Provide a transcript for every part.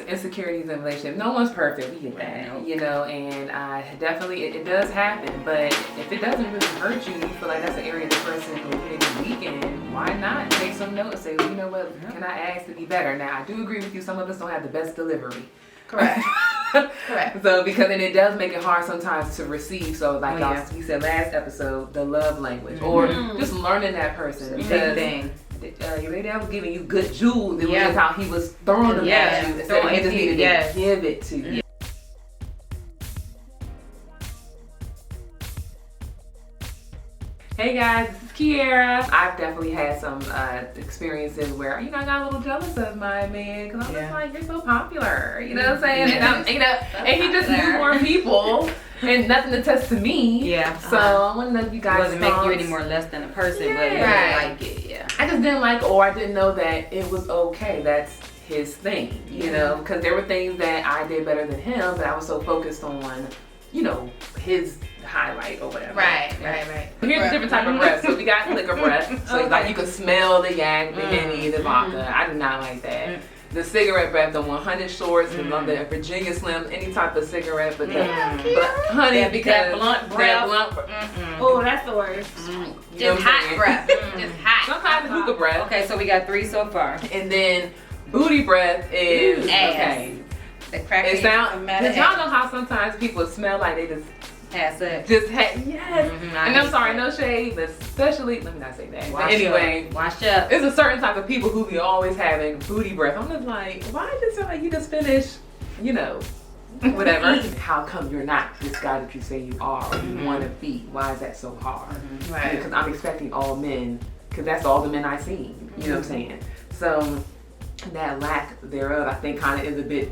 Insecurities in relationship. No one's perfect. We get that, you know, and definitely it does happen. But if it doesn't really hurt you, you feel like that's an area the person who may be weak in, why not take some note and say, well, you know what, can I ask to be better? Now, I do agree with you. Some of us don't have the best delivery. Correct. Correct. So because and it does make it hard sometimes to receive. So like we said last episode, the love language or just learning that person. Because thing. Your baby dad was giving you good jewels. It was just how he was throwing them at you. So he just needed to give it to you. Hey guys, this is Kiera. I've definitely had some experiences where, you know, I got a little jealous of my man because I was like, you're so popular, you know what I'm saying? And, and he just knew more people and nothing to test to me. Yeah. So I want to know if you guys wasn't making you any more less than a person, but you didn't like it. Yeah. I just didn't like, or I didn't know that it was okay. That's his thing, you know, because there were things that I did better than him, but I was so focused on, you know, his highlight or whatever. Right. Here's a different type of breath. So we got liquor breath. So like you can smell the yak, the Henny, the vodka. I did not like that. The cigarette breath, the 100 shorts, the Virginia Slim, any type of cigarette, but honey, because that blunt breath. Oh, that's the worst. Just hot breath. Just hot. Sometimes hookah breath. Okay, so we got 3 so far. And then booty breath is okay. The crack. It sounds. Cause y'all know how sometimes people smell like they just had sex. And I'm sorry, no shade, but especially, let me not say that. But anyway, wash up. There's a certain type of people who be always having booty breath. I'm just like, why does it sound like you just finished, you know, whatever? How come you're not this guy that you say you are or you want to be? Why is that so hard? Right. Because I'm expecting all men, because that's all the men I see. You know what I'm saying? So that lack thereof, I think, kind of is a bit.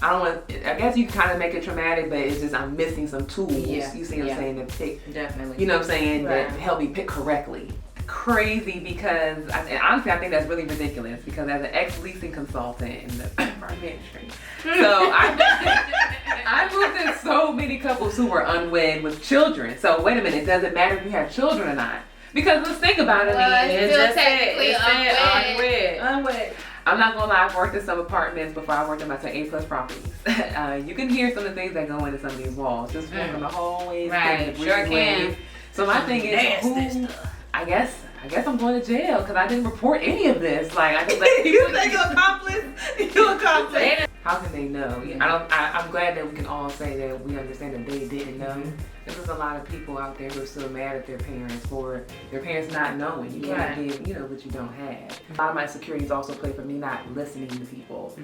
I guess you can kind of make it traumatic, but it's just I'm missing some tools. Yeah. You see what I'm saying? To pick, definitely. You know what I'm saying? That help me pick correctly. Crazy because, and honestly, I think that's really ridiculous because as an ex-leasing consultant in the private industry, so I moved in so many couples who were unwed with children. So wait a minute, it doesn't matter if you have children or not. Because let's think about it. It's still technically unwed. I'm not gonna lie, I've worked in some apartments before I worked in my A+ properties. You can hear some of the things that go into some of these walls. Just walking the hallways. Right, sure can. So my thing is, I guess I'm going to jail because I didn't report any of this. Like I just let people. You accomplice. How can they know? I'm glad that we can all say that we understand that they didn't know. There's a lot of people out there who are still mad at their parents for their parents not knowing. You can't give, you know, what you don't have. A lot of my insecurities also play for me not listening to people,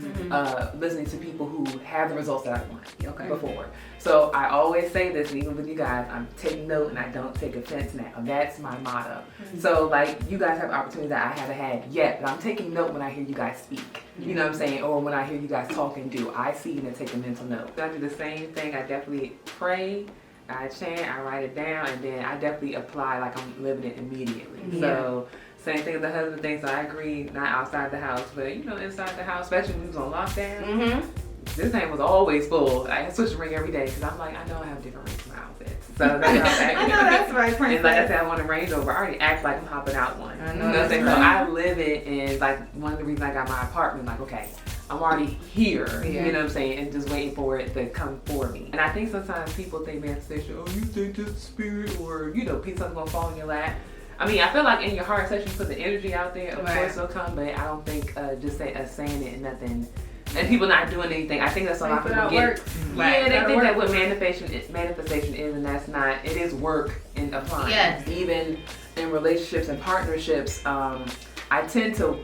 listening to people who have the results that I want before. So I always say this, and even with you guys, I'm taking note and I don't take offense now. That's my motto. So like you guys have opportunities that I haven't had yet, but I'm taking note when I hear you guys speak. You know what I'm saying? Or when I hear you guys talk and do. I see and take a mental note. I do the same thing. I definitely pray. I chant, I write it down, and then I definitely apply like I'm living it immediately. So same thing as the husband thing. So I agree, not outside the house, but you know, inside the house, especially when we was on lockdown. This thing was always full. I switch the ring every day because I'm like, I know I have different rings for my outfits. So that's how I know that's right, princess. And like I said, I want a Range Rover. I already act like I'm hopping out one. I know, you know what I'm saying? So I live it, and like one of the reasons I got my apartment, like okay, I'm already here, you know what I'm saying, and just waiting for it to come for me. And I think sometimes people think manifestation, oh, you think this spirit, or you know, something's gonna fall in your lap. I mean, I feel like in your heart section, you put the energy out there, of course it'll come, but I don't think just saying it and nothing, and people not doing anything. I think that's a lot of people get. Yeah, they think that what manifestation is, and that's not. It is work in applying. Yes. Even in relationships and partnerships, I tend to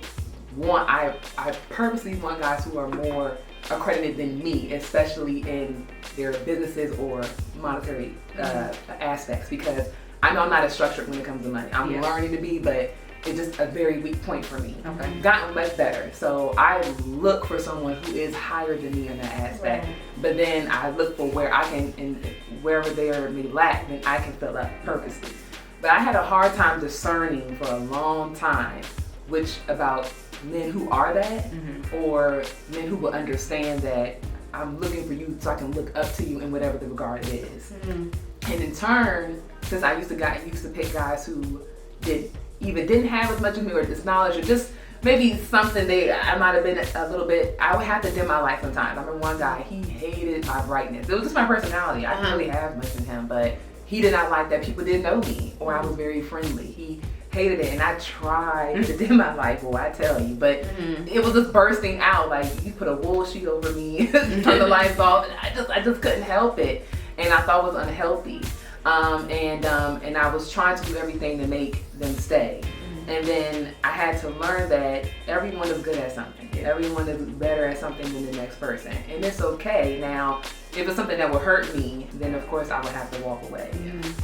I purposely want guys who are more accredited than me, especially in their businesses or monetary aspects, because I know I'm not as structured when it comes to money. I'm learning to be, but it's just a very weak point for me. Gotten much better. So I look for someone who is higher than me in that aspect. But then I look for where I can, and wherever they are may lack, then I can fill up purposely. But I had a hard time discerning for a long time which about men who are that or men who will understand that I'm looking for you so I can look up to you in whatever the regard it is. And in turn, since I used to pick guys who didn't have as much as me or this knowledge or just maybe something I might have been a little bit, I would have to dim my light sometimes. I remember one guy, he hated my brightness. It was just my personality. I didn't really have much in him, but he did not like that people didn't know me or I was very friendly. He hated it, and I tried to dim my light, boy, I tell you, but it was just bursting out. Like, you put a wool sheet over me, turn the lights off, and I just couldn't help it, and I thought it was unhealthy. And I was trying to do everything to make them stay. And then I had to learn that everyone is good at something. Everyone is better at something than the next person. And it's okay. Now, if it's something that will hurt me, then of course I would have to walk away.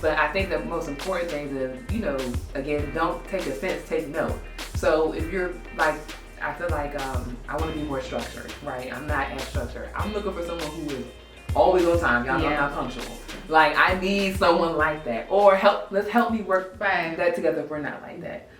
But I think the most important thing is, again, don't take offense, take note. So if you're like, I feel like I want to be more structured, right? I'm not as structured. I'm looking for someone who is always on time. Y'all know I'm not punctual. Like, I need someone like that. Or let's help me work that together if we're not like that.